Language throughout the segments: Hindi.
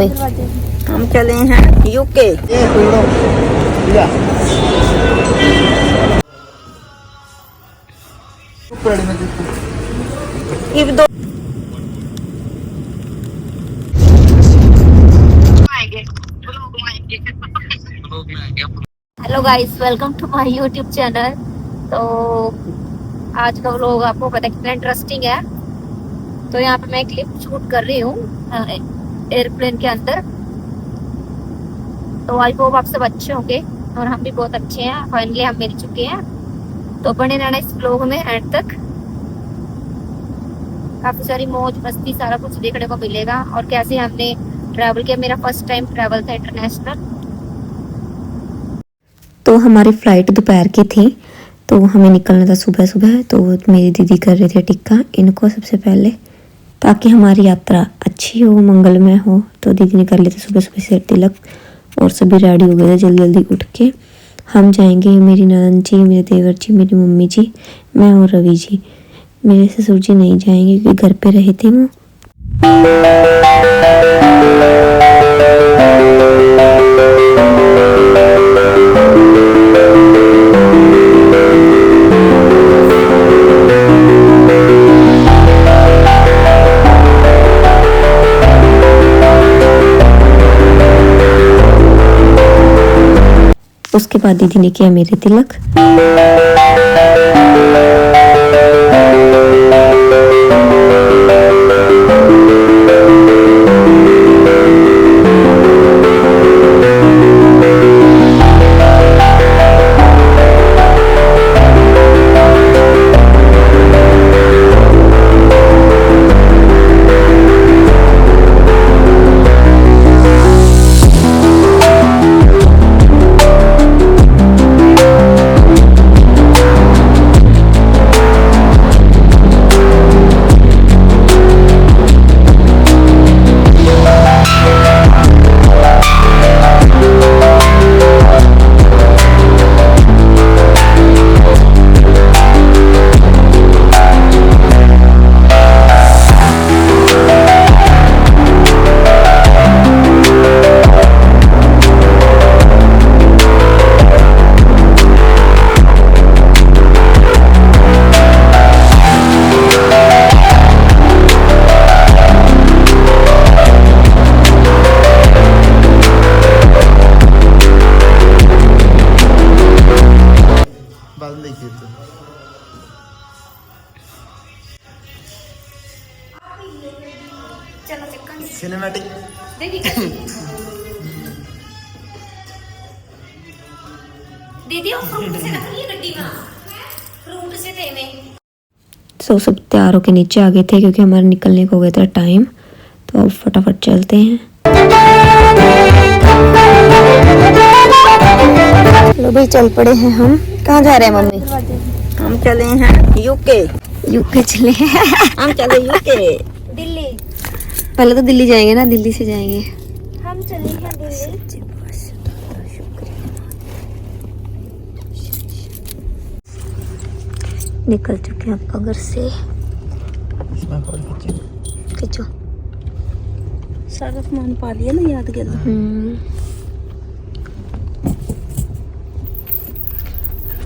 हम चले हैं UK. Hello guys, welcome to my YouTube channel. तो आज का व्लॉग आपको पता है कितना इंटरेस्टिंग है। तो यहाँ पे मैं क्लिप शूट कर रही हूँ एयरप्लेन के अंदर। तो आई होप आप सब अच्छे होंगे और हम भी बहुत अच्छे हैं। फाइनली हम मिल चुके हैं, तो बने रहना इस व्लॉग में एंड तक। काफी सारी मौज मस्ती सारा कुछ देखने को मिलेगा और कैसे हमने ट्रैवल किया। मेरा फर्स्ट टाइम ट्रैवल था इंटरनेशनल। तो हमारी फ़्लाइट दोपहर की थी, तो हमें निकलना था सुबह सुबह। तो मेरी दीदी कर रहे थे टिक्का इनको सबसे पहले, ताकि हमारी यात्रा अच्छी हो, मंगलमय हो। तो दीदी ने कर लिए थे सुबह सुबह सिर तिलक और सभी रेडी हो गए थे जल्दी जल्दी उठ के। हम जाएंगे, मेरी ननद जी, मेरे देवर जी, मेरी मम्मी जी, मैं और रवि जी। मेरे ससुर जी नहीं जाएंगे क्योंकि घर पे रहे थे वो। उसके बाद दीदी ने किया मेरे तिलक। सिनेमैटिक दीदी फ्रूट से रखी है गड्डी में, फ्रूट से थे में। तो सब तैयार होके नीचे आ गए थे क्योंकि हमारे निकलने को हो गया था टाइम। तो अब फटाफट चलते हैं। लो भाई, चल पड़े हैं हम। कहाँ जा रहे हैं मम्मी? हम चले हैं यूके। यूके चले हम चले यूके। दिल्ली। पहले तो दिल्ली जाएंगे ना, दिल्ली से जाएंगे। हम चले हैं दिल्ली। निकल चुके हैं आपका घर से। खींचो। सारा सामान पा लिया ना, याद कर।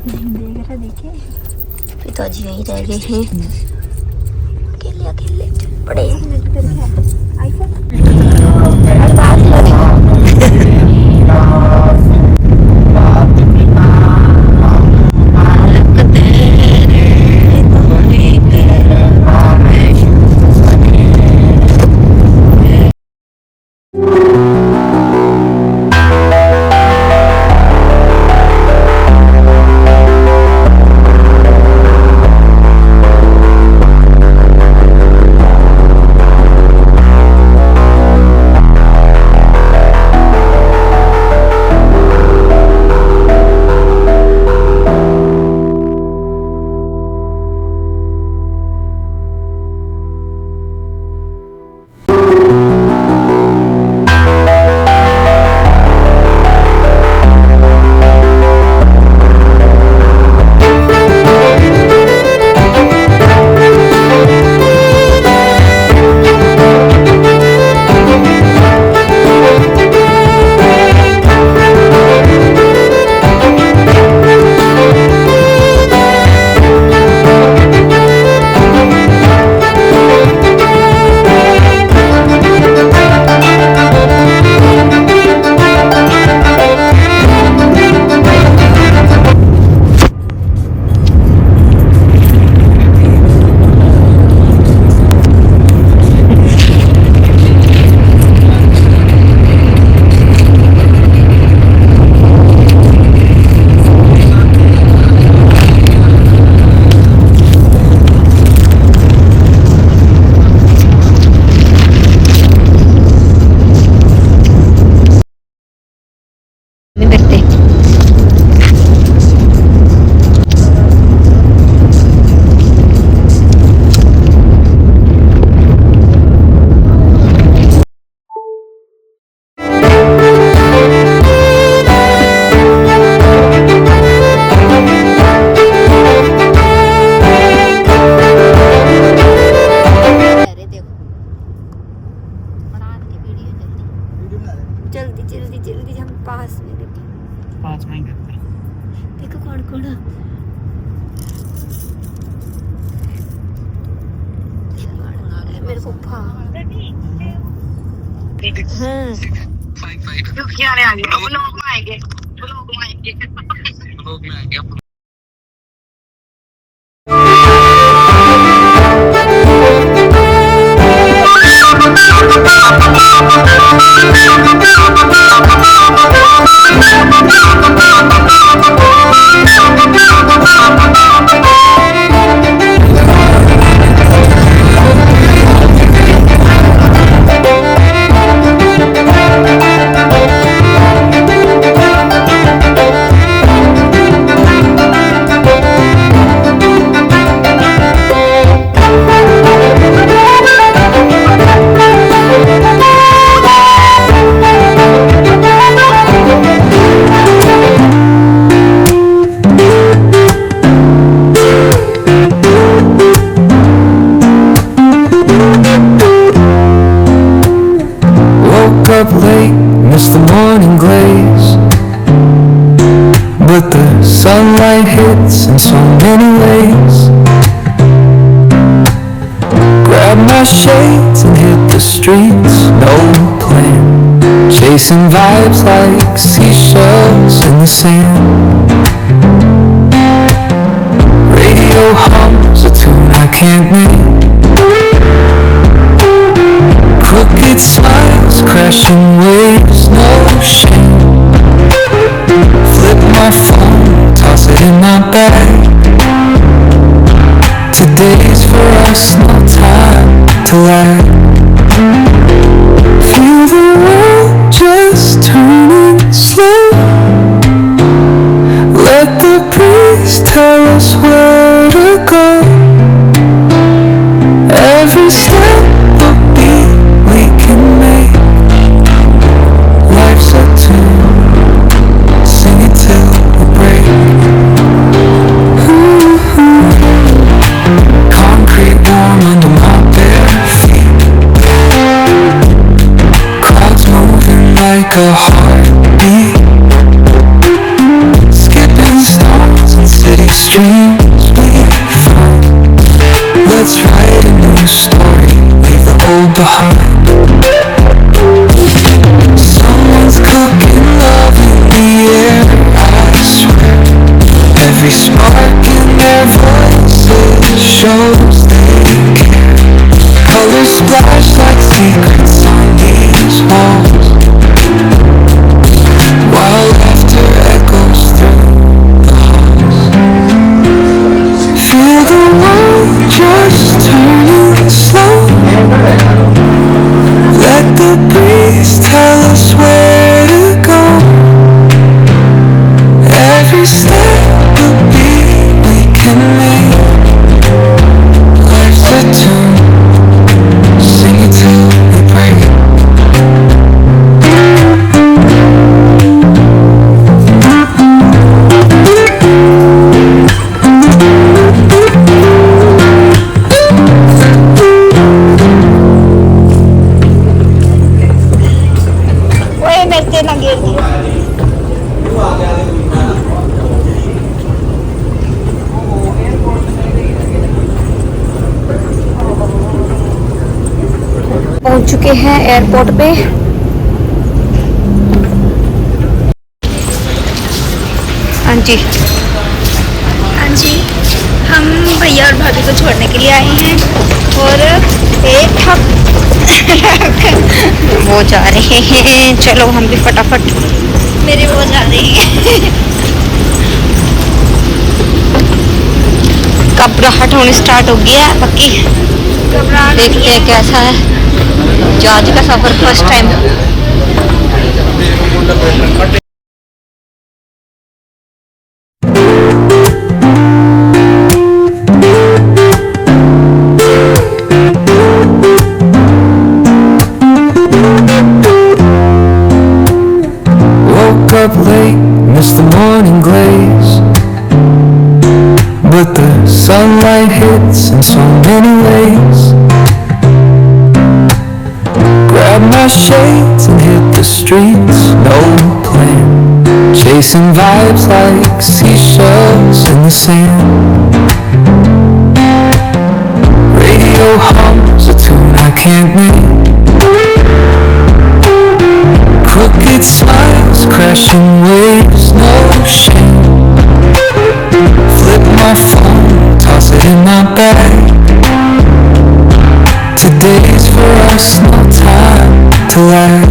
देख रहा, देखिए पिताजी यहीं रह गए हैं अकेले अकेले चल पड़े। जल्दी जल्दी जल्दी हम पास में देखें। पास में देखो कौन कौन है। मेरे को हाँ up late, missed the morning glaze, but the sunlight hits in so many ways. Grab my shades and hit the streets, no plan, chasing vibes like seashells in the sand. Radio hums a tune I can't name, crooked smiles, crashing waves, no shame. Flip my phone, toss it in my bag. Today's for us, no time to lag. Feel the world just turning slow. Let the breeze tell us where to go. Every step a beat we can make. Life's a tune, sing it till we break. Concrete warm under my bare feet. Crowds moving like a heartbeat. Skipping stones and city streams we find. Let's write a new story, leave the old behind. Someone's cooking love in the air, I swear. Every spark in their voices shows they care. Colors splash like secrets on these walls, while laughter echoes through the halls. Feel the world just turning slow. Let the breeze tell us where to go. Every step a beat we can make. Life's a tune, sing it till we break. ओए मेरे से ना गिर दियो। पहुंच चुके हैं एयरपोर्ट पे। हाँ जी हाँ जी, हम भैया और भाभी को छोड़ने के लिए आए हैं और एक ठप वो जा रहे हैं। चलो हम भी फटाफट, मेरे वो जा रहे हैं। घबराहट होनी स्टार्ट हो गया है पक्की। देखते हैं कैसा है जहाज का सफर first time. Woke up late, missed the morning glaze, but the sunlight hits in so many ways. Grab my my shades and hit the streets. No plan, chasing vibes like seashells in the sand. Radio hums a tune I can't name. Crooked smiles, crashing waves, no shame. Flip my phone, toss it in my bag. Today's for us, no time to lag.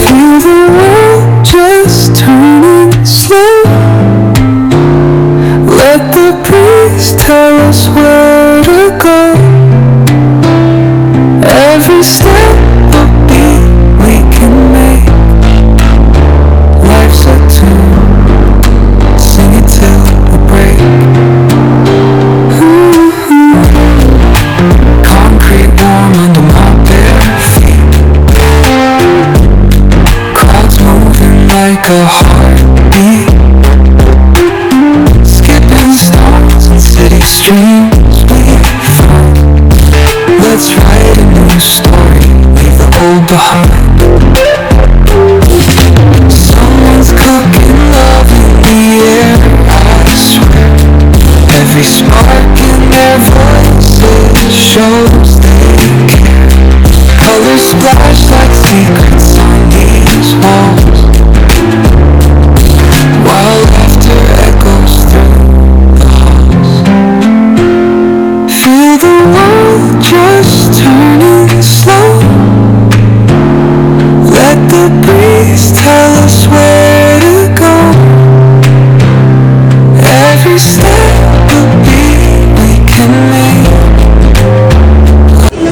Feel the world just turning slow. Let the breeze tell us where to go. Every step a beat we can make. Life's a tune, sing it till we break. Concrete warm under my bare feet. Crowds moving like a heartbeat. Skipping stones and city streams we find. Let's write a new story, leave the old behind. Someone's cooking love in the air, I swear. Every spark in their voices shows they care. Colors splash like secrets on these walls, while laughter echoes through the halls. Feel the world just turning slow. Let the breeze tell us where to go. Every step a beat we can make.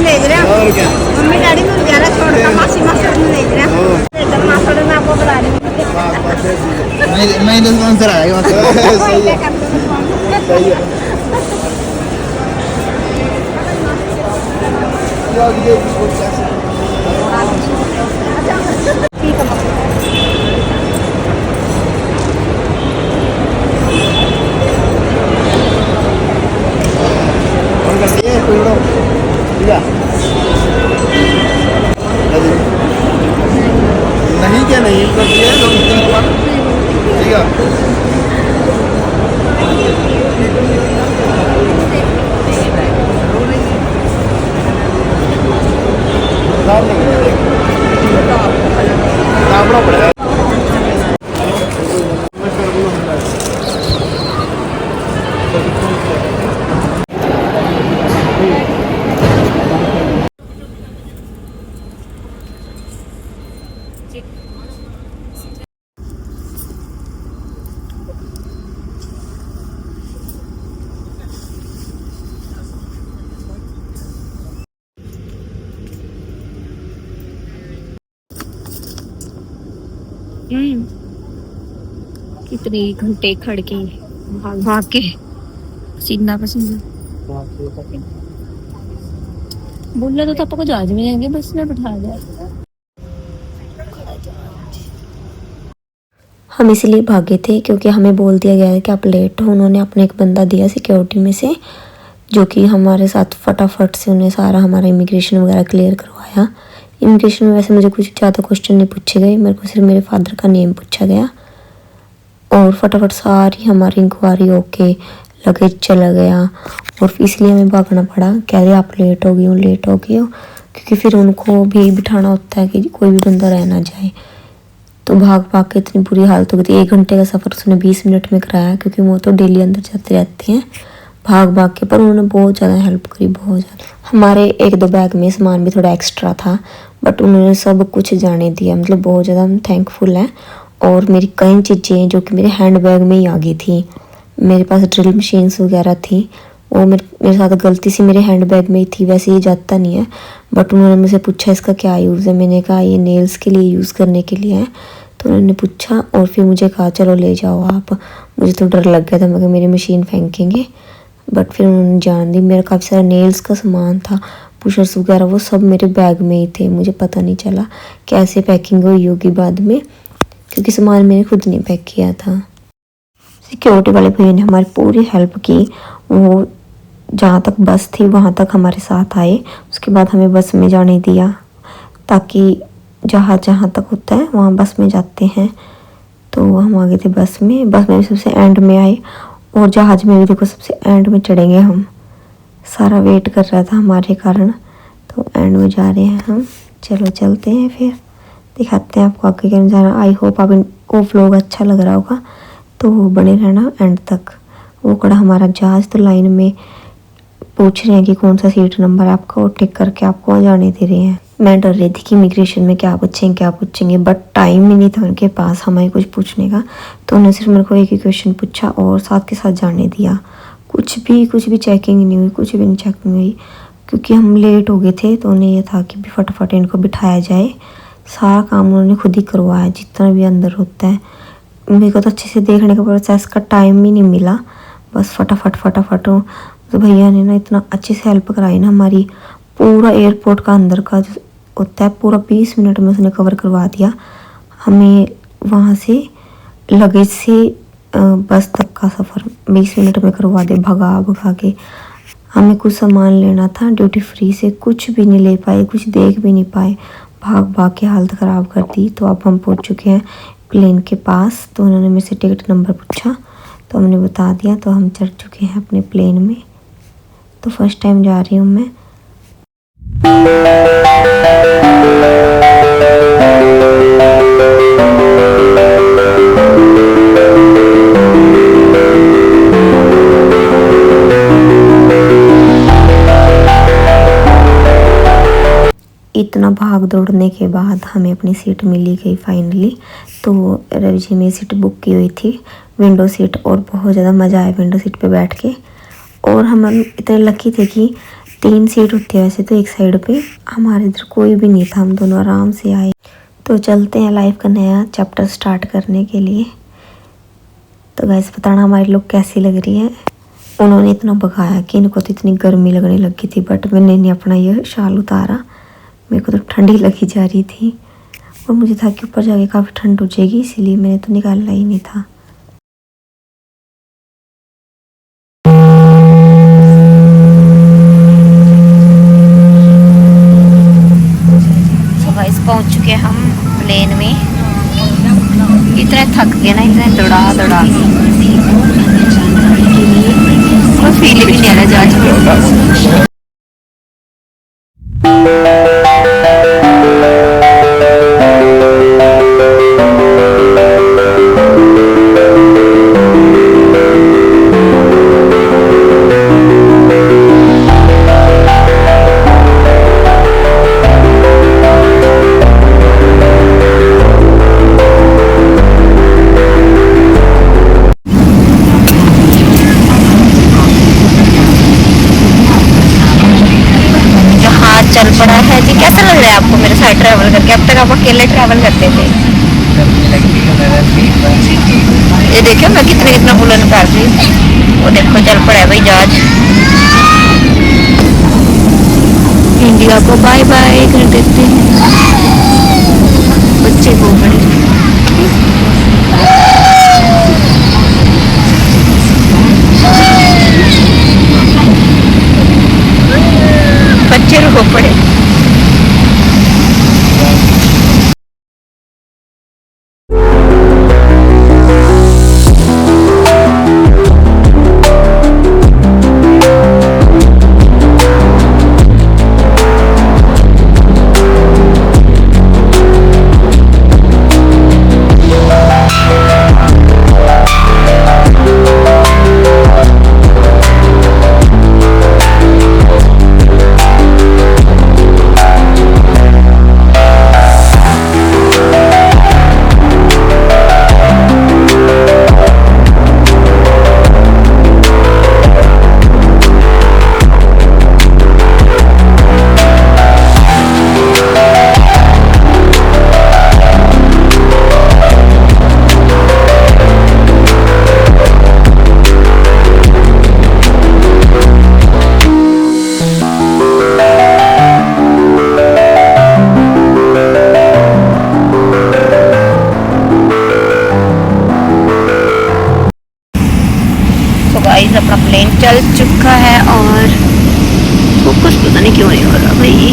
भेज रहे हो मम्मी डैडी को ग्यारह छोड़ता मासी मासड़ में भेज रहे हो इधर मासड़ में आपको बुला रही हूँ मैं इधर स्पॉन्सर आएगा सही है सही है नहीं क्या नहीं कर दिया ठीक है कितने घंटे खड़के भाग भाग के पसीना पसीना बोल रहे तो आपको जहाज में जाएंगे बस में बैठा दिया। हम इसलिए भागे थे क्योंकि हमें बोल दिया गया है कि आप लेट हो। उन्होंने अपने एक बंदा दिया सिक्योरिटी में से जो कि हमारे साथ फटाफट से उन्हें सारा हमारा इमिग्रेशन वगैरह क्लियर करवाया। इमिग्रेशन में वैसे मुझे कुछ ज़्यादा क्वेश्चन नहीं पूछे गए, मेरे को सिर्फ मेरे फादर का नेम पूछा गया और फटाफट सारी हमारी इंक्वायरी होके लगेज चला गया। और इसलिए हमें भागना पड़ा, कह रहे आप लेट हो गई हो क्योंकि फिर उनको भी बिठाना होता है कि कोई भी बंदा रह ना जाए। तो भाग भाग के इतनी बुरी हालत हो गई थी। 1 घंटे का सफ़र उसने 20 मिनट में कराया क्योंकि वो तो डेली अंदर जाते रहते हैं भाग भाग के। पर उन्होंने बहुत ज़्यादा हेल्प करी, बहुत ज़्यादा। हमारे 1-2 बैग में सामान भी थोड़ा एक्स्ट्रा था बट उन्होंने सब कुछ जाने दिया, मतलब बहुत ज़्यादा हम थैंकफुल हैं। और मेरी कई चीज़ें जो कि मेरे हैंड बैग में ही आ गई थी, मेरे पास ड्रिल मशीन्स वगैरह थी, वो मेरे साथ गलती से मेरे हैंड बैग में ही थी। वैसे ये जाता नहीं है बट उन्होंने मुझसे पूछा इसका क्या यूज़ है। मैंने कहा ये नेल्स के लिए यूज़ करने के लिए है। तो उन्होंने पूछा और फिर मुझे कहा चलो ले जाओ आप। मुझे तो डर लग गया था, मगर मेरी मशीन फेंकेंगे, बट फिर उन्होंने जान दी। मेरा काफ़ी सारा नेल्स का सामान था, पुशर्स वगैरह, वो सब मेरे बैग में ही थे। मुझे पता नहीं चला कैसे पैकिंग हुई होगी बाद में, क्योंकि सामान मैंने खुद नहीं पैक किया था। सिक्योरिटी वाले भैया ने हमारी पूरी हेल्प की। वो जहाँ तक बस थी वहाँ तक हमारे साथ आए, उसके बाद हमें बस में जाने दिया ताकि जहाँ जहाँ तक होता है वहाँ बस में जाते हैं। तो हम आ गए थे बस में भी सबसे एंड में आए और जहाज में भी देखो सबसे एंड में चढ़ेंगे हम। सारा वेट कर रहा था हमारे कारण, तो एंड में जा रहे हैं हम। चलो चलते हैं फिर, दिखाते हैं आपको आगे क्या नज़ारा। आई होप आप इनको व्लॉग अच्छा लग रहा होगा, तो बने रहना एंड तक। वो खड़ा हमारा जहाज, तो लाइन में पूछ रहे हैं कि कौन सा सीट नंबर है आपका, और टिक करके आपको जाने दे रहे हैं। मैं डर रही थी कि इमिग्रेशन में क्या पूछेंगे, बट टाइम ही नहीं था उनके पास हमें कुछ पूछने का, तो उन्होंने सिर्फ मेरे को एक ही क्वेश्चन पूछा और साथ के साथ जाने दिया। कुछ भी चेकिंग नहीं हुई, कुछ भी नहीं चेकिंग हुई, क्योंकि हम लेट हो गए थे। तो उन्हें ये था कि फटाफट इनको बिठाया जाए। सारा काम उन्होंने खुद ही करवाया, जितना भी अंदर होता है। मेरे को तो अच्छे से देखने का प्रोसेस का टाइम ही नहीं मिला, बस फटाफट। तो भैया ने ना इतना अच्छे से हेल्प कराई ना हमारी। पूरा एयरपोर्ट का अंदर का जो होता है पूरा 20 मिनट में उसने कवर करवा दिया हमें। वहाँ से लगेज से बस तक का सफ़र 20 मिनट में करवा दे, भगा के। हमें कुछ सामान लेना था ड्यूटी फ्री से, कुछ भी नहीं ले पाए, कुछ देख भी नहीं पाए, भाग के हालत ख़राब कर दी। तो अब हम पहुँच चुके हैं प्लेन के पास। तो उन्होंने मेरे से टिकट नंबर पूछा, तो हमने बता दिया, तो हम चढ़ चुके हैं अपने प्लेन में। तो फर्स्ट टाइम जा रही हूँ मैं। इतना भाग दौड़ने के बाद हमें अपनी सीट मिली गई फाइनली। तो रवि जी ने सीट बुक की हुई थी, विंडो सीट, और बहुत ज़्यादा मज़ा आया विंडो सीट पे बैठ के। और हम इतने लकी थे कि 3 सीट होती है वैसे तो एक साइड पे, हमारे इधर कोई भी नहीं था, हम दोनों आराम से आए। तो चलते हैं लाइफ का नया चैप्टर स्टार्ट करने के लिए। तो गाइस बताना हमारी लोग कैसी लग रही है। उन्होंने इतना भगाया कि इनको तो इतनी गर्मी लगने लगी थी, बट मैंने नहीं अपना ये शाल उतारा। मेरे को तो ठंडी लगी जा रही थी, और मुझे था कि ऊपर जाके काफ़ी ठंड हो जाएगी, इसीलिए मैंने तो निकालना ही नहीं था। पहुंच चुके हम प्लेन में। इतने थक गए ना, इतने दौड़ा कोई फील भी नहीं आ रहा जहाज। चल पड़ा है जी। कैसा लग रहा है आपको मेरे साथ ट्रैवल करके? अब तक आप अकेले ट्रैवल करते थे। ये देखिए मैं कितना बुलंद कर रही हूँ। वो देखो चल पड़ा है भाई जहाज। इंडिया को बाय बाय कर देते हैं, बच्चे को बड़े। बच्चे रो पड़े। गाइस अपना प्लेन चल चुका है और फोकस पता नहीं क्यों नहीं हो रहा भाई।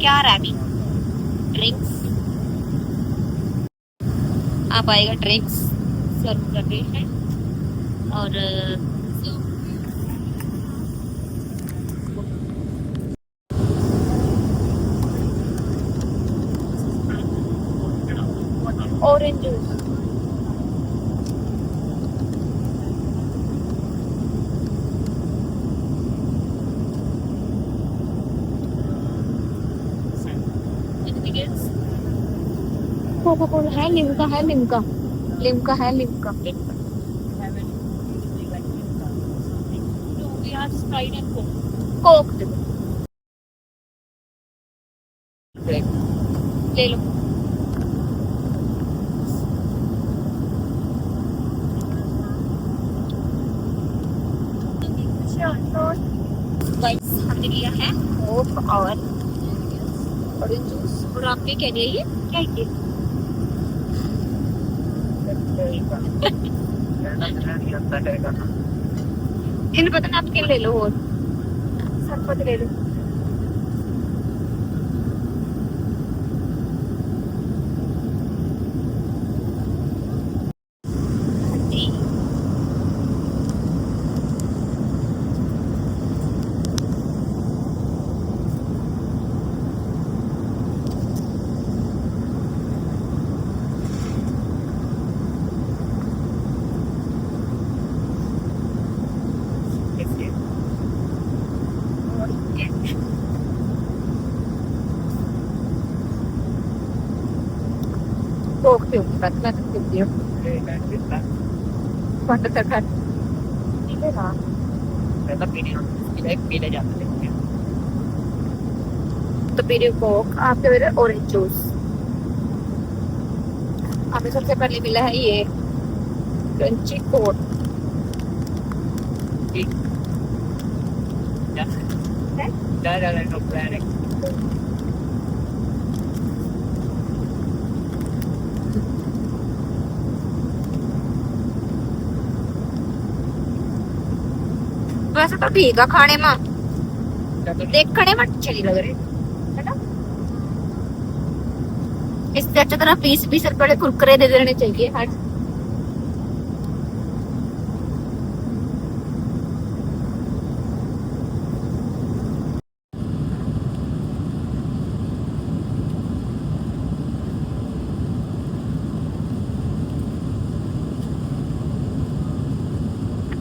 क्या रहा अभी? ड्रिंक्स, आप आएगा ड्रिंक्स सर्व कर रहे हैं और ऑरेंज जूस। कोका कोला है, लिम्का है, लिम्का लिम्का है, लिम्का कोक ले लो। हमने लिया है कोक और ऑरेंज जूस। और आपने क्या लिया? ये क्या है? इन पता नैपकिन ले लो और सरपत ले लो। कोक पीऊंगी, मैं तो पीती हूँ। कौन सा खा? पीले जाते हैं तो पी रही हूँ कोक। आपके मेरे ऑरेंज जूस। हमें सबसे पहले मिला है ये क्रंची कोट। वैसे तो ठीक है खाने में, देखने में अच्छे नहीं लग रहे है ना। इससे अच्छा तरह 20-20 रुपए कुरकुरे दे देने चाहिए। हट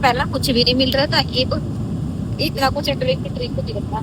पहला कुछ भी नहीं मिल रहा था, ये तो इतना कुछ ड्रिंक नहीं रखा।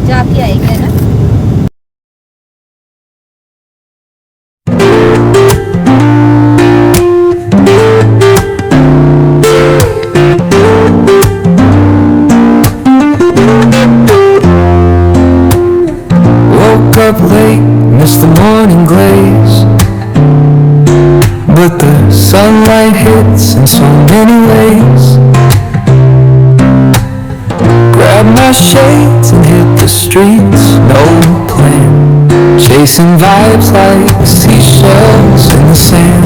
जाके आएंगे ना। Woke up late, missed the morning glaze, but the sunlight hits in so many ways. Grabbed my shades and hit the streets, no plan, chasing vibes like seashells. shells in the sand.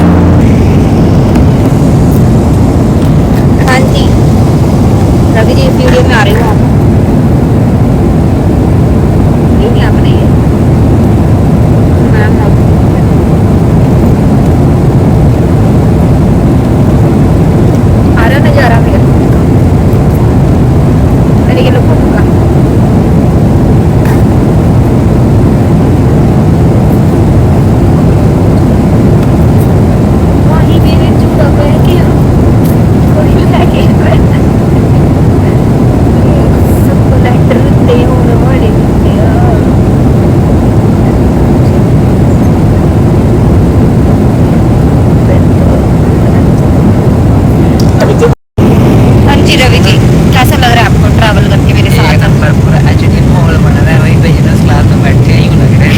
हाँ जी, रवि जी वीडियो में आ रही हूँ आप। ये नहीं आपने ये मैम आ रहा नजारा मेरे ये लोग का वही मेरे चूड़ा पे के कोई लगे सबको लेटर दे होने वाले हाँ जी रवि जी, कैसा लग रहा है आपको ट्रैवल करके मेरे साथ? नंबर पूरा एचडी माहौल बना रहा है, वही बिजनेस क्लास में बैठ के यूं लग रहा है।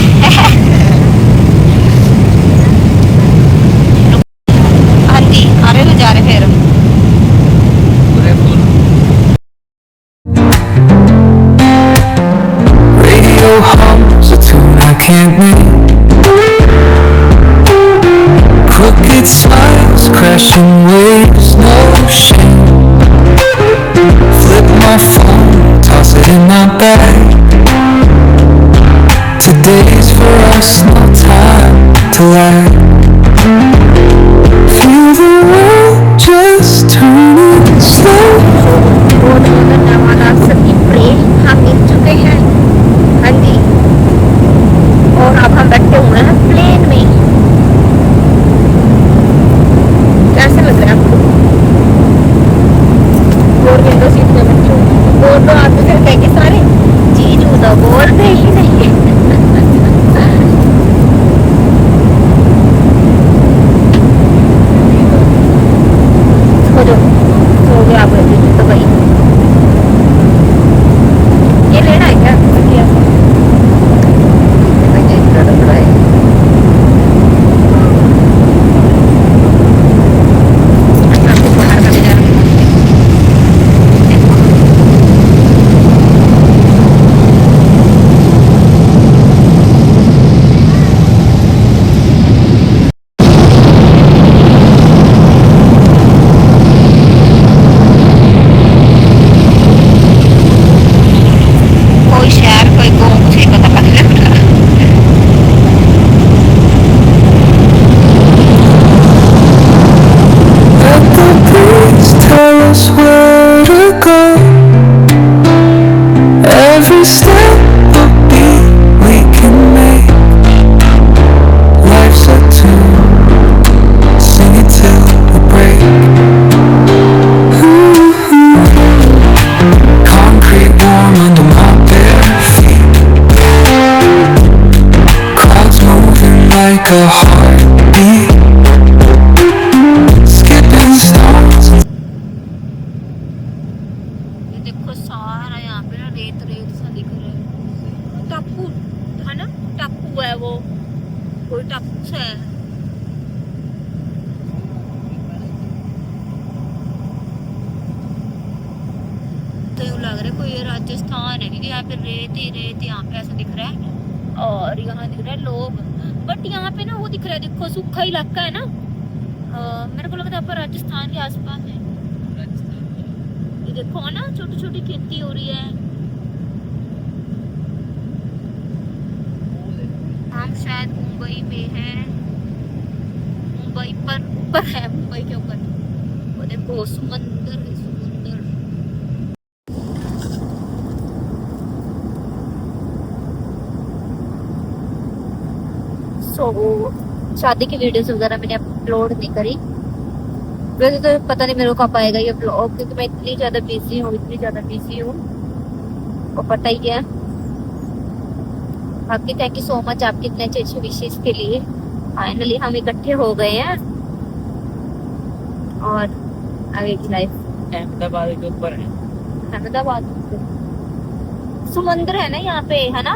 हाँ जी, आ रहे ना जा रहे फिर पूरे full Radio hums a tune I can't name. Crooked smiles, crashing waves, no shame. Flip my phone, toss it in my bag. Today's for us, no time to lag. Feel the world just turning slow. बहुत बहुत धन्यवाद आप सभी प्रेम हम मिल चुके हैं। हाँ जी, और अब हम बैठे हुए हैं प्लेन में। कैसा लग रहा है आपको? और विंडो सीट में बैठे हुए बोल दो आप फिर कहेंगे सारे जी जू तो बोलते ही नहीं। सो गया आप तो भाई ये लेना है क्या? आपको बाहर का नजारा कोई शहर कोई गाँव मुझे पता नहीं लग रहा। Let the breeze tell us where to go. Every step a beat we can make. Life's a tune, sing it till we break. Concrete warm under my bare feet. Clouds moving like a heartbeat. Skipping stones. ये देखो सारा यहाँ पे ना रेत रेत सा दिख रहा है। टापू है ना, टापू है वो, कोई टापू सा है। तो यूँ लग रहा है कोई ये राजस्थान है, क्योंकि यहाँ पे रेत ही रेत यहाँ पे ऐसा दिख रहा है। और यहाँ दिख रहा है लोग, बट यहाँ पे ना वो दिख रहा है, देखो सूखा इलाका है ना। मेरे को लगता है पर राजस्थान के आसपास है। ये देखो ना छोटी छोटी खेती हो रही है। हम शायद मुंबई में हैं, मुंबई पर ऊपर है, मुंबई के ऊपर। वो देखो समंदर है, समंदर। शादी की वीडियोस वगैरह मैंने अपलोड नहीं करी, वैसे तो पता नहीं मेरे को कब आएगा ये ब्लॉग, क्योंकि मैं इतनी ज्यादा बिजी हूँ, वो पता ही है। बाकी थैंक यू सो मच आपके इतने अच्छे अच्छे विशेष के लिए। फाइनली हम इकट्ठे हो गए हैं और आगे की लाइफ अहमदाबाद के ऊपर है। अहमदाबाद समंदर है ना यहाँ पे, है ना।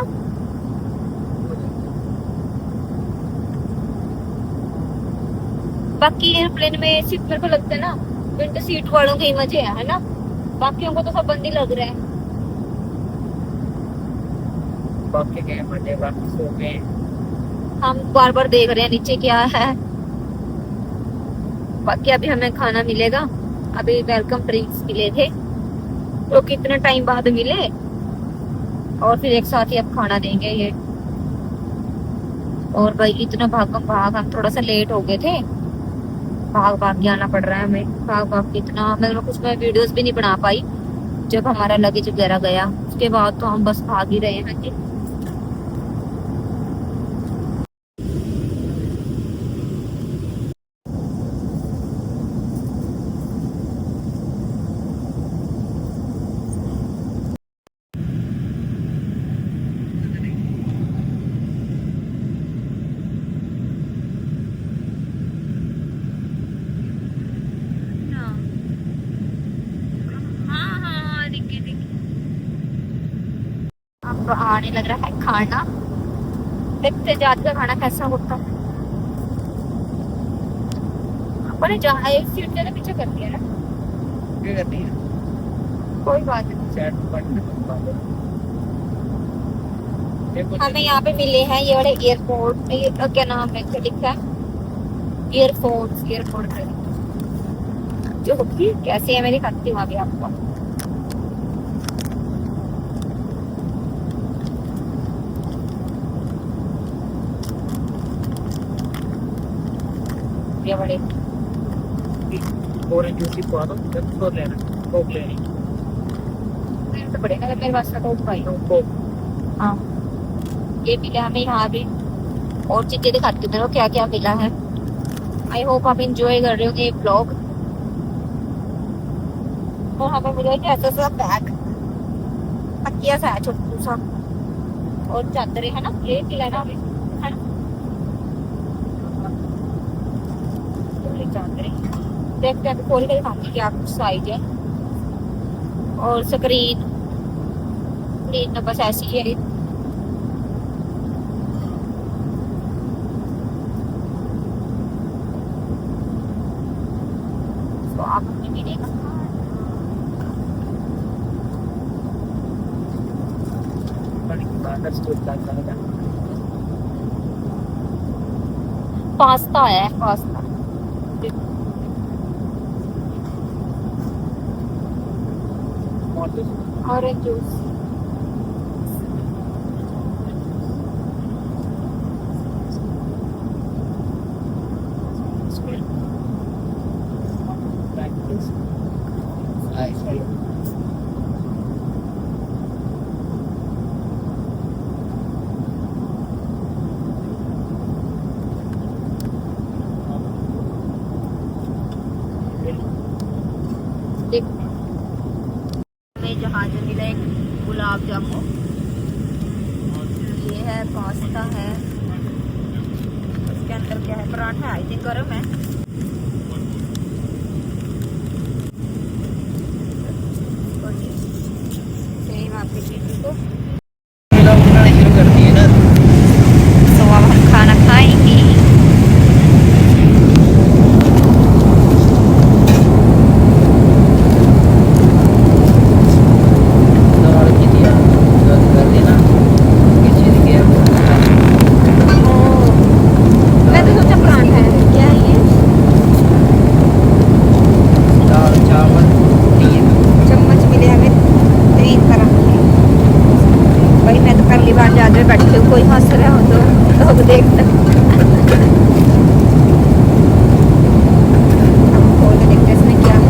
बाकी एयरप्लेन में सिर्फ मेरे को लगता है ना विंडो सीट वालों के ही मजे है ना, बाकियों को तो सब बंद ही लग रहा है। बाकी के मजे बाकी सो गए। हम बार बार देख रहे हैं नीचे क्या है। बाकी अभी हमें खाना मिलेगा। अभी वेलकम ड्रिंक्स मिले थे तो कितने टाइम बाद मिले, और फिर एक साथ ही अब खाना देंगे ये। और भाई इतना भागम भाग, हम थोड़ा सा लेट हो गए थे, भाग भाग के आना पड़ रहा है हमें। भाग भाग के इतना, मैं कुछ मैं वीडियोस भी नहीं बना पाई जब हमारा लगेज वगैरह गया। उसके बाद तो हम बस भाग ही रहे हैं जी। अब आने लग रहा है खाना। देखते जात का खाना कैसा होता है। अपने जहाँ एक सीट ने पीछे कर दिया ना, क्या करनी है? कोई बात नहीं। चैट बटन हमें यहाँ पे मिले हैं ये वाले एयरपोर्ट, ये क्या नाम है, क्या लिखा है, एयरफोन्स, एयरपोर्ट जो भी कैसे है, मैं दिखाती हूँ अभी आपको। ये बड़े और जूसी को दो, जब तो लेना कोक लेनी मेरे तो बड़े ना, मेरे पास तो भाई कोक। हाँ ये मिला हमें यहाँ भी। और चीजें दिखाती हूँ मेरे को क्या क्या मिला है। आई होप आप इंजॉय कर रहे हो ये ब्लॉग। और हमें मिला है ऐसा सा बैग, तकिया सा है छोटू सा, और चादरें है ना, ये मिला है ना हमें, है ना चादरें। देखते हैं खोल के दिखाती क्या कुछ साइज है। और स्क्रीन स्क्रीन बस ऐसी है। तो आप हमें मिलेगा पास्ता है, पास्ता ऑरेंज जूस। हमें जहाज मिला एक गुलाब जामुन, ये है पास्ता है, उसके अंदर क्या है, पराठा है, आई थिंक गर्म है। सेम आपकी चीज़ को शुरू कर दिए ना। तो अब हम खाना खाएंगे। मैं तो सोचा पराठा है, क्या है ये? दाल चावल चम्मच मिले हमें 3 तरह के। भाई मैं तो पहली बार जहाज में बैठी हूँ, कोई हंस रहा हो तो लोग देखते खोल के देखते इसमें क्या है।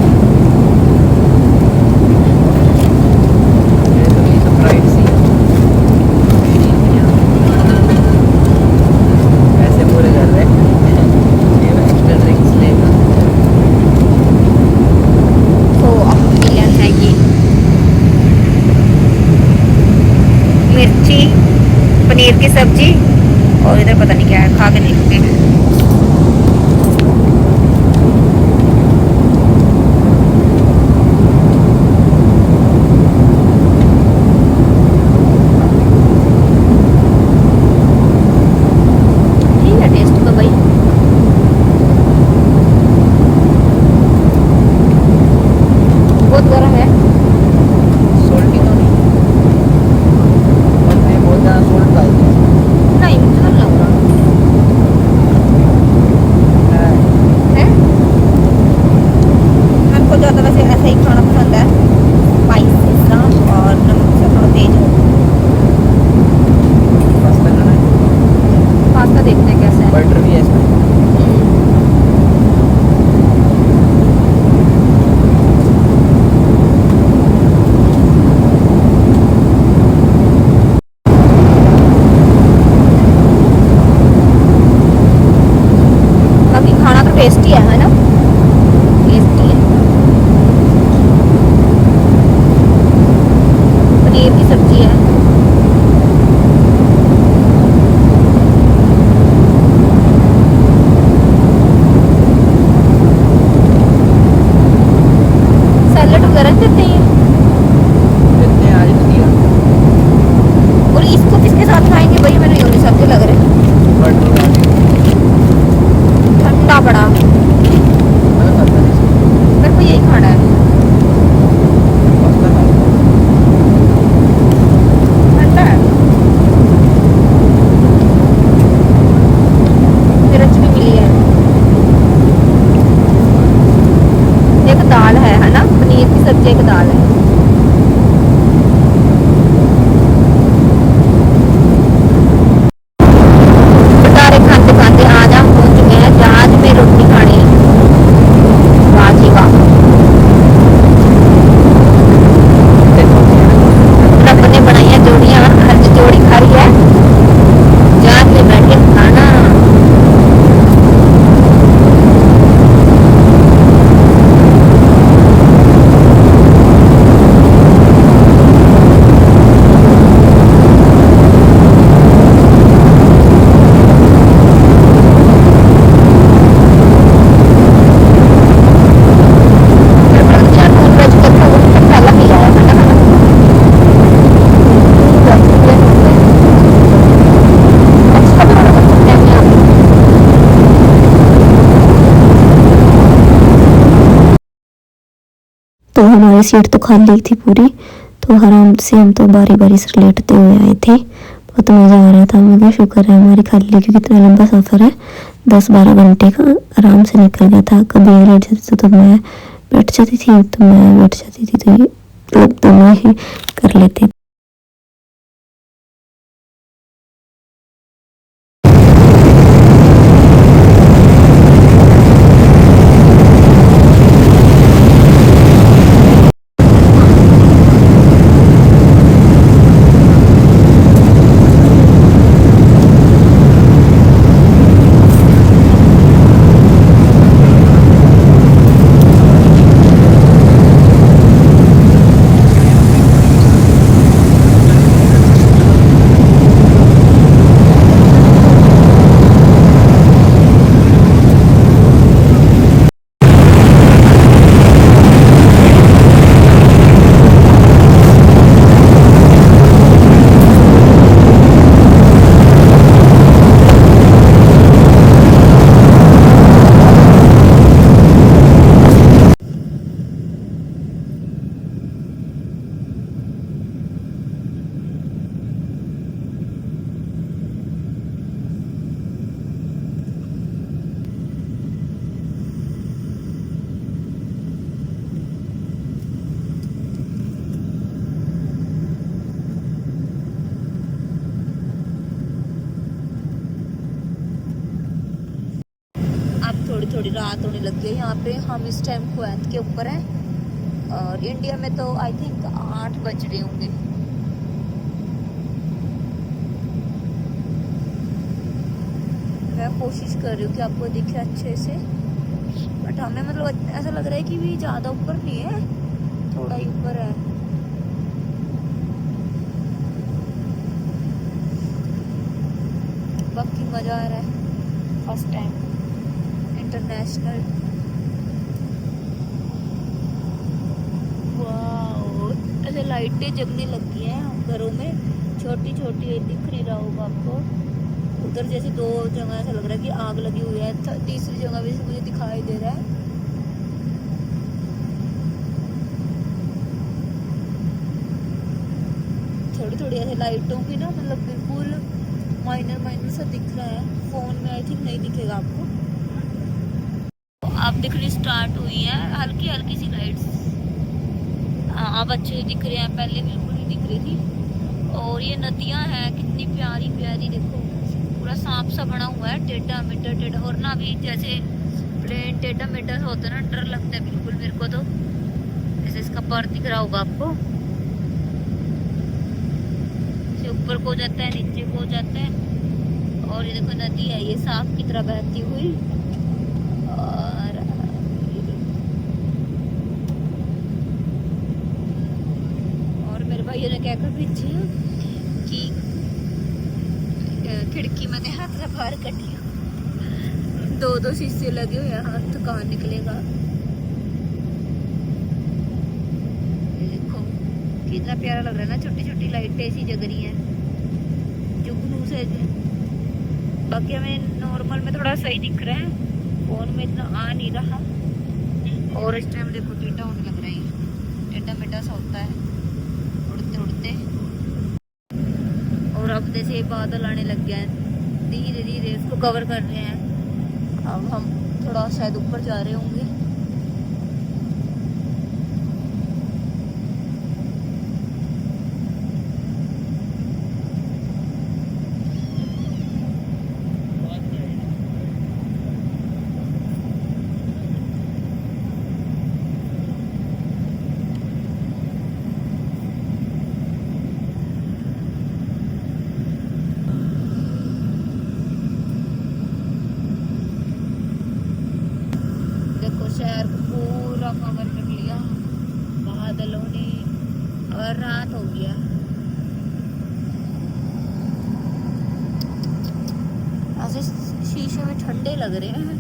सरप्राइज सी पैसे पूरे कर रहे ये एक्स्ट्रा ड्रिंक्स लेगा। तो अब मिला है ये मिर्ची, पनीर की सब्जी, और इधर पता नहीं क्या है, खा के देखते हैं। ठीक है टेस्ट तो भाई बहुत गर्म है। सोल्टी तो नहीं, और मैं बहुत ज़्यादा सोल्ट डाल दिया। नहीं मुझे तो लग रहा टेस्टी है ना, टेस्टी है। पनीर की सब्जी है। सैलेड वगैरह देते हैं कितने आज तो दिया और इसको किसके साथ खाएंगे भाई, मैंने यूं सब्जी लग रहे बटर ठंडा बड़ा, मेरे को यही खाना है ठंडा है। मिर्च भी मिली है। एक दाल है ना, पनीर की सब्जी, एक दाल है। बटारे खाते खाते आज हम पहुंच चुके हैं जहाज में रोटी खाने। वाह जी वाह, रब ने बनाई है जोड़ियां, हर जोड़ी खा रही है जहाज में बैठ के खाना। तो हमारी सीट तो खाली थी पूरी, तो आराम से हम तो बारी बारी से लेटते हुए आए थे। बहुत मज़ा आ रहा था। मैं क्या शुक्र है हमारी खाली, क्योंकि इतना लंबा सफ़र है, 10-12 घंटे का आराम से निकल गया था। कभी ये लेट जाती तो मैं बैठ जाती थी, तो मैं बैठ जाती थी, तो ये लोग दोनों ही कर लेते। थोड़ी थोड़ी रात होने लग गई यहाँ पे। हम इस टाइम कुवैत के ऊपर हैं और इंडिया में तो आई थिंक 8 बज रहे होंगे। मैं कोशिश कर रही हूँ कि आपको दिखे अच्छे से, बट हमें मतलब ऐसा लग रहा है कि भी ज़्यादा ऊपर नहीं है, थोड़ा ही ऊपर है। बाकी मज़ा आ रहा है, फर्स्ट टाइम इंटरनेशनल। वाह, ऐसे लाइटें जगने लगी हैं घरों में, छोटी छोटी दिख नहीं रहा होगा आपको। उधर जैसे 2 जगह ऐसा लग रहा है कि आग लगी हुई है, तीसरी जगह भी मुझे दिखाई दे रहा है। थोड़ी थोड़ी ऐसे लाइटों की ना, मतलब बिल्कुल माइनर माइनर सा दिख रहा है। फोन में आई थिंक नहीं दिखेगा आपको। अब दिखनी स्टार्ट हुई है हल्की हल्की सी लाइट्स। अब अच्छे दिख रहे हैं, पहले बिल्कुल नहीं दिख रही थी। और ये नदियां हैं कितनी प्यारी प्यारी, देखो पूरा सांप सा बना हुआ है, टेढ़ा मेढ़ा टेढ़ा। और ना अभी जैसे प्लेन टेढ़ा मेढ़ा सा होता है ना, डर लगता है बिल्कुल मेरे को। तो जैसे इसका पर दिख रहा होगा आपको, ऊपर को जाता है नीचे को जाता है। और ये देखो नदी है, ये साफ की तरह बहती हुई। ਵਿੱਚ ਕਿ खिड़की मैंने हाथ से बाहर कर लिया। दो शीशे लगे हुए हैं, हाथ कहाँ निकलेगा। देखो कितना प्यारा लग रहा है ना, छोटी छोटी लाइटें ऐसी जग रही हैं जुगनू से। बाकी हमें नॉर्मल में थोड़ा सही दिख रहा है, फोन में इतना आ नहीं रहा। और इस टाइम देखो टेढ़ा होने लग रहा है, टेढ़ा मेढ़ा सा होता है उड़ते उड़ते। और अब जैसे बादल आने लग गए हैं, धीरे धीरे इसको कवर कर रहे हैं। अब हम थोड़ा शायद ऊपर जा रहे होंगे। शहर को पूरा कवर कर लिया बादलों ने और रात हो गया। ऐसे शीशे में ठंडे लग रहे हैं।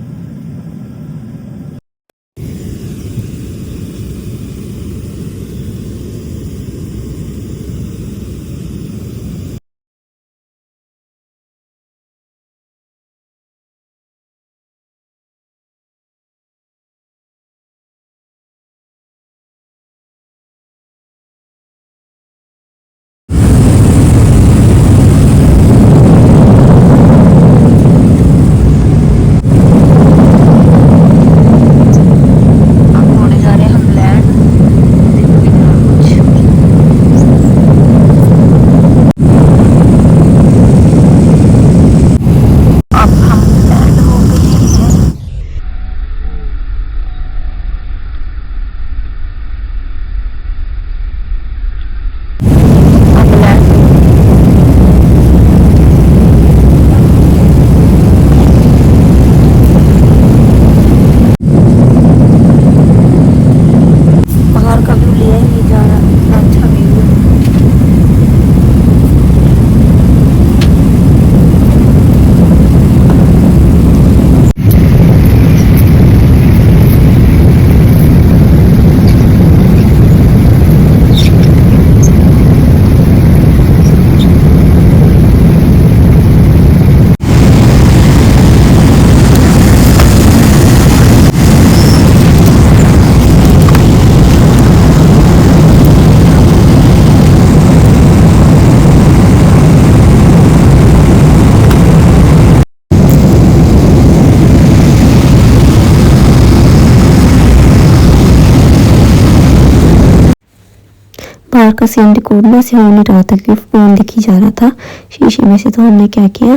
बाहर का सीन रिकॉर्ड ना से हो नहीं रहा था क्योंकि फ़ोन दिखी जा रहा था शीशे में से। तो हमने क्या किया,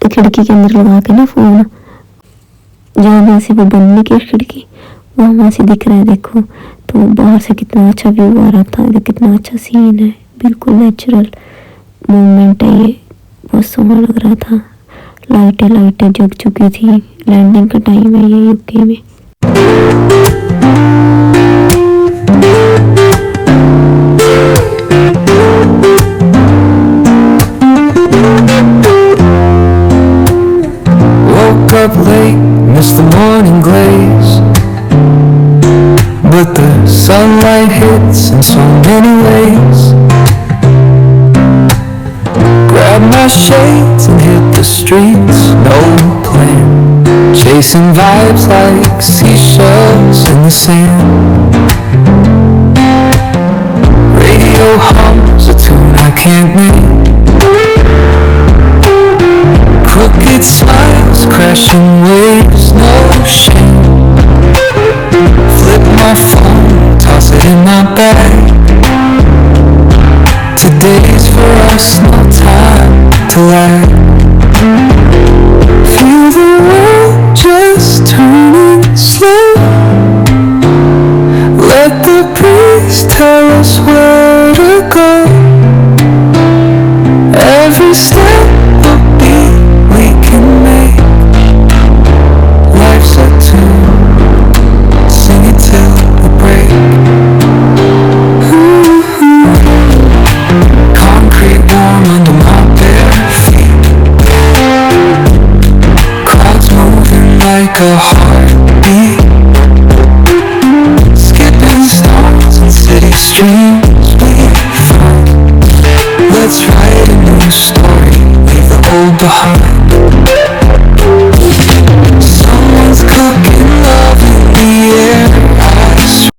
खिड़की के अंदर लगा के ना फ़ोन, जहाँ से वो बंद नहीं की खिड़की, वहाँ से दिख रहा है। देखो तो बाहर से कितना अच्छा व्यू आ रहा था, कितना अच्छा सीन है, बिल्कुल नेचुरल मोमेंट है ये, बहुत सोहना लग रहा था। लाइटें जग चुकी थी, लैंडिंग का टाइम है ये यूके में। Up late, missed the morning glaze, but the sunlight hits in so many ways. Grab my shades and hit the streets, no plan, chasing vibes like seashells in the sand. Radio hums a tune I can't name, crooked smiles, crashing waves, no shame. Flip my phone, toss it in my bag. Today's for us, no time to lag. Feel the world just turning slow. Let the breeze tell us where to go. Every step we can make. Life's a heartbeat. Skipping stones and city streams we find. Let's write a new story, leave the old behind. Someone's cooking love in the air, I swear.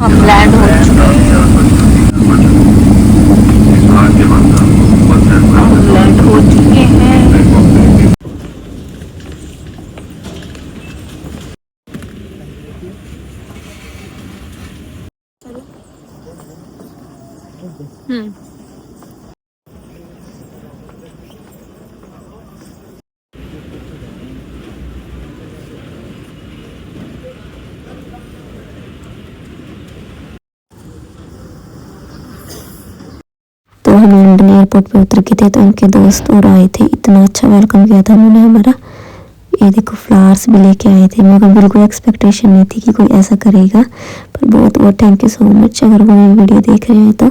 हम लैंड हो चुके हैं, हम लैंड हो चुके हैं। तो हम लंदन एयरपोर्ट पे उतर गए थे, तो उनके दोस्त और आए थे, इतना अच्छा वेलकम किया था उन्होंने हमारा। ये देखो फ्लावर्स भी लेके आए थे, मेरे को बिल्कुल एक्सपेक्टेशन नहीं थी कि कोई ऐसा करेगा, पर बहुत बहुत थैंक यू सो मच। अगर वो मेरी वीडियो देख रहे हैं तो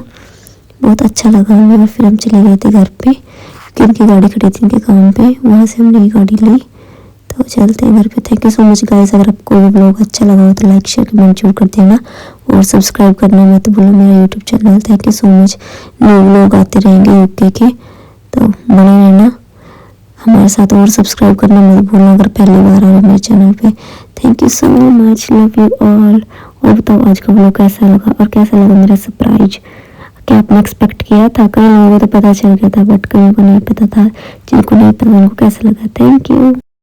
बहुत अच्छा लगा हमें। और फिर हम चले गए थे घर पे, क्योंकि उनकी गाड़ी खड़ी थी उनके काम पे, वहाँ से हमने ये गाड़ी ली। तो चलते हैं घर पे। Thank you so much guys. अगर आपको वो ब्लॉग अच्छा लगा हो तो लाइक शेयर कमेंट जरूर कर देना, और सब्सक्राइब करना मत भूलो मेरा YouTube channel. Thank you so much. New blog आते रहेंगे यूके के, तो बने रहना हमारे साथ, और सब्सक्राइब करना मत भूलना अगर पहली बार आ रहे मेरे चैनल पे। Thank you so much, love you all. और बताओ आज का ब्लॉग कैसा लगा, और कैसा लगा मेरा सरप्राइज। क्या आपने एक्सपेक्ट किया था? कई लोगों को तो पता चल गया था, बट कईयों को नहीं पता था। जिनको नहीं पता उनको कैसा लगा। Thank you.